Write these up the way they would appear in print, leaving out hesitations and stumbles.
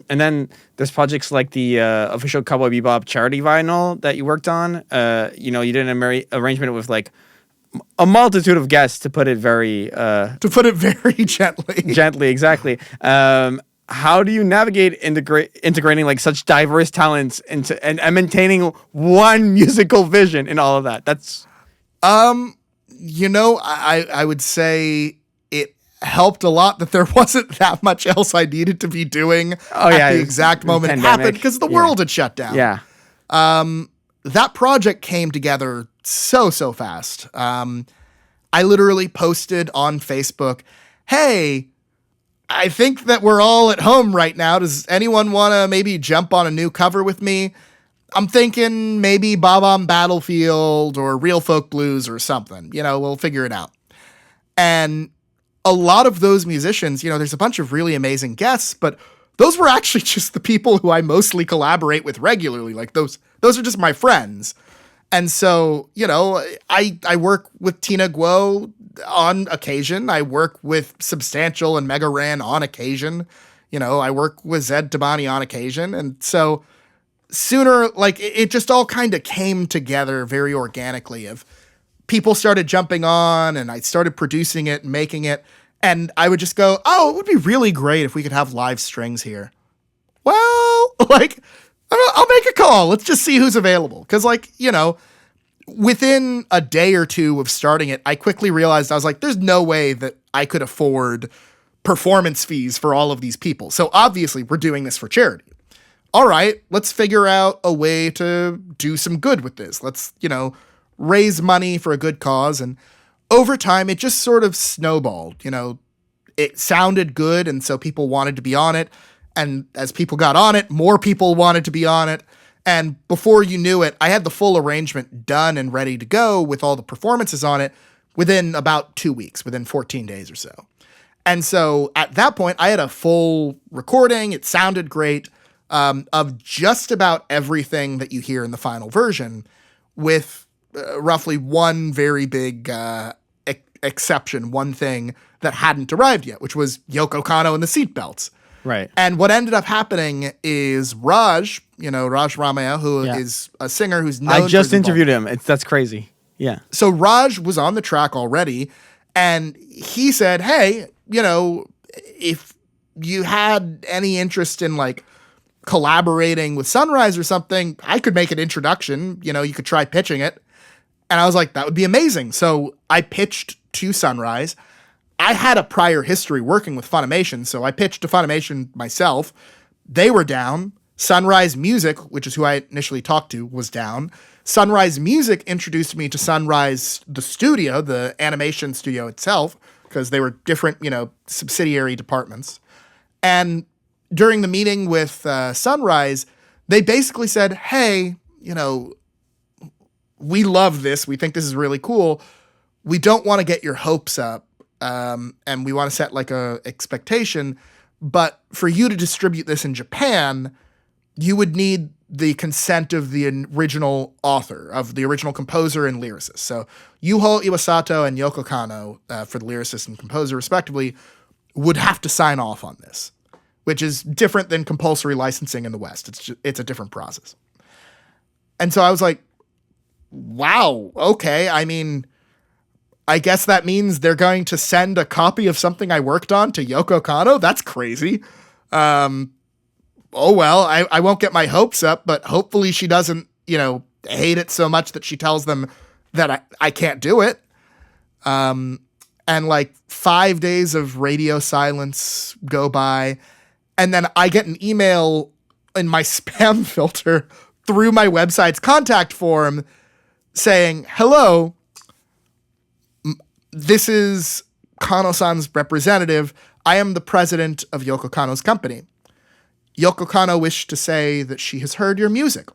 And then there's projects like the official Cowboy Bebop charity vinyl that you worked on. You did an arrangement with like a multitude of guests, to put it very gently. Gently, exactly. How do you navigate integrating like such diverse talents into and maintaining one musical vision in all of that? That's I would say it helped a lot that there wasn't that much else I needed to be doing at the exact moment it happened, because the world had shut down. Yeah. That project came together so fast. I literally posted on Facebook, "Hey, I think that we're all at home right now. Does anyone want to maybe jump on a new cover with me? I'm thinking maybe Bob-omb Battlefield or Real Folk Blues or something. We'll figure it out." And a lot of those musicians, there's a bunch of really amazing guests, but those were actually just the people who I mostly collaborate with regularly. Like those are just my friends. And so, I work with Tina Guo on occasion. I work with Substantial and Mega Ran on occasion. I work with Zed Tabani on occasion. And so sooner, it just all kind of came together very organically. Of people started jumping on, and I started producing it and making it. And I would just go, "Oh, it would be really great if we could have live strings here." Well, I'll make a call. Let's just see who's available. Because, within a day or two of starting it, I quickly realized, I was like, there's no way that I could afford performance fees for all of these people. So obviously we're doing this for charity. All right, let's figure out a way to do some good with this. Let's, raise money for a good cause. And over time, it just sort of snowballed. It sounded good, and so people wanted to be on it. And as people got on it, more people wanted to be on it. And before you knew it, I had the full arrangement done and ready to go with all the performances on it within about 2 weeks, within 14 days or so. And so at that point, I had a full recording. It sounded great, of just about everything that you hear in the final version, with roughly one very big exception, one thing that hadn't arrived yet, which was Yoko Kanno and the seatbelts. Right. And what ended up happening is Raj Ramaya, who is a singer who's known I just interviewed him. That's crazy. Yeah. So Raj was on the track already, and he said, "Hey, if you had any interest in collaborating with Sunrise or something, I could make an introduction. You could try pitching it." And I was like, that would be amazing. So I pitched to Sunrise. I had a prior history working with Funimation, so I pitched to Funimation myself. They were down. Sunrise Music, which is who I initially talked to, was down. Sunrise Music introduced me to Sunrise, the studio, the animation studio itself, because they were different, subsidiary departments. And during the meeting with Sunrise, they basically said, "Hey, we love this. We think this is really cool. We don't want to get your hopes up. And we want to set a expectation, but for you to distribute this in Japan, you would need the consent of the original author, of the original composer and lyricist. So Yuho Iwasato and Yoko Kanno, for the lyricist and composer respectively, would have to sign off on this, which is different than compulsory licensing in the West. It's a different process. And so I was like, wow, okay. I mean, I guess that means they're going to send a copy of something I worked on to Yoko Kanno? That's crazy. Oh, well, I won't get my hopes up, but hopefully she doesn't, hate it so much that she tells them that I can't do it. And 5 days of radio silence go by, and then I get an email in my spam filter through my website's contact form saying, "Hello, this is Kanno-san's representative. I am the president of Yoko Kanno's company. Yoko Kanno wished to say that she has heard your music.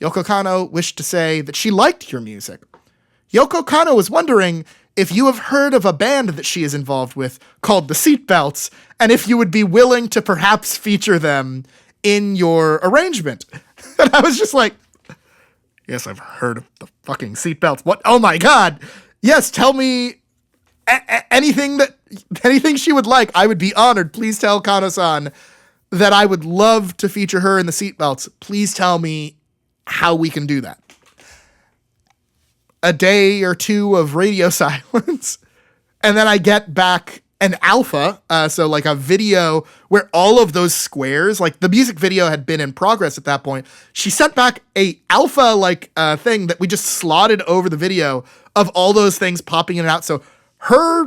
Yoko Kanno wished to say that she liked your music. Yoko Kanno was wondering if you have heard of a band that she is involved with called the Seatbelts, and if you would be willing to perhaps feature them in your arrangement." And I was just like, yes, I've heard of the fucking Seatbelts. What? Oh my God. Yes, tell me anything she would like. I would be honored. Please tell Kanno-san that I would love to feature her in the seatbelts. Please tell me how we can do that. A day or two of radio silence, and then I get back an alpha, so like a video where all of those squares, like the music video had been in progress at that point. She sent back a alpha thing that we just slotted over the video of all those things popping in and out. So her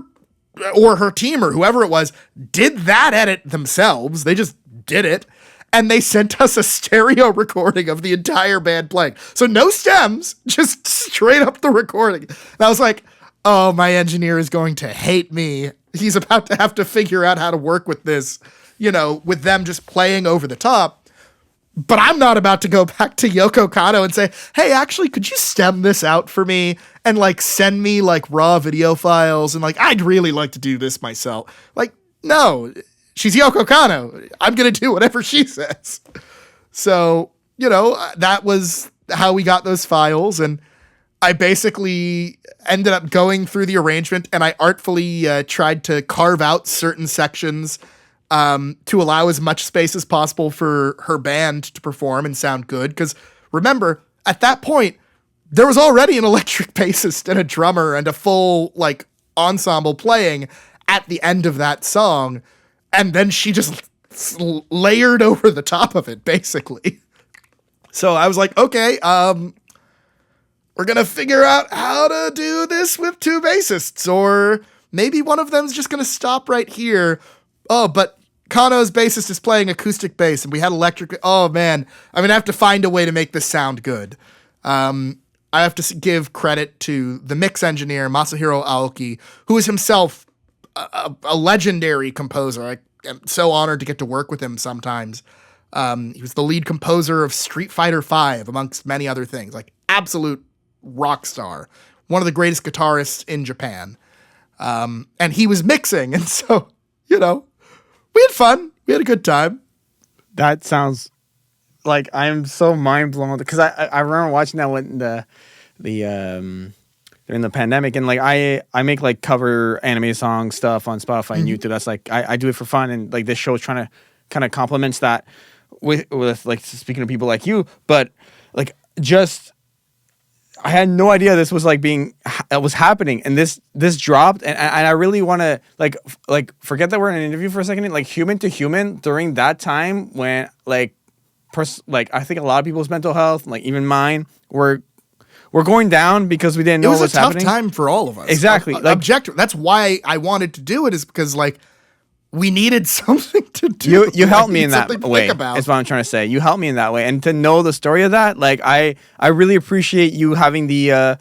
or her team or whoever it was did that edit themselves. They just did it. And they sent us a stereo recording of the entire band playing. So no stems, just straight up the recording. And I was like, oh, my engineer is going to hate me. He's about to have to figure out how to work with this, with them just playing over the top. But I'm not about to go back to Yoko Kanno and say, hey, actually, could you stem this out for me and send me raw video files? And I'd really like to do this myself. No. She's Yoko Kanno. I'm going to do whatever she says. So, that was how we got those files. And I basically ended up going through the arrangement and I artfully tried to carve out certain sections to allow as much space as possible for her band to perform and sound good. Because remember, at that point, there was already an electric bassist and a drummer and a full ensemble playing at the end of that song. And then she just layered over the top of it, basically. So I was like, okay, we're going to figure out how to do this with two bassists. Or maybe one of them's just going to stop right here. Oh, but Kanno's bassist is playing acoustic bass and we had electric. Oh, man. I have to find a way to make this sound good. I have to give credit to the mix engineer, Masahiro Aoki, who is himself a legendary composer. I am so honored to get to work with him sometimes. He was the lead composer of Street Fighter V, amongst many other things. Absolute rock star. One of the greatest guitarists in Japan. And he was mixing. And so, we had fun. We had a good time. That sounds like I'm so mind blown. Because I remember watching that when during the pandemic, and I make cover anime song stuff on Spotify and YouTube. That's I do it for fun, and this show is trying to kind of complements that with speaking to people like you. But just I had no idea this was was happening, and this dropped, and I really want to forget that we're in an interview for a second. Human to human during that time when I think a lot of people's mental health, even mine, we're going down because we didn't know what was happening. It was a tough time for all of us. Exactly. Objective. That's why I wanted to do it, is because we needed something to do. You helped me in that way. That's what I'm trying to say. You helped me in that way, and to know the story of that, I really appreciate you having the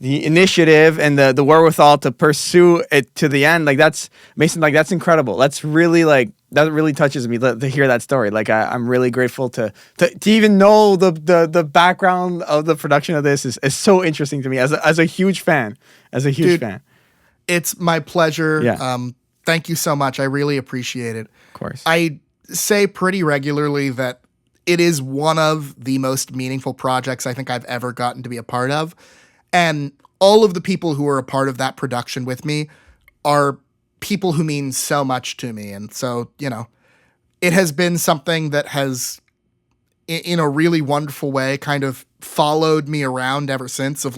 initiative and the wherewithal to pursue it to the end. That's Mason. That's incredible. That's really that really touches me to hear that story. I'm really grateful to even know the background of the production of this is so interesting to me as a huge fan. Fan. It's my pleasure. Yeah. Thank you so much. I really appreciate it. Of course. I say pretty regularly that it is one of the most meaningful projects I think I've ever gotten to be a part of. And all of the people who are a part of that production with me are people who mean so much to me. And so, it has been something that has, in a really wonderful way, kind of followed me around ever since, of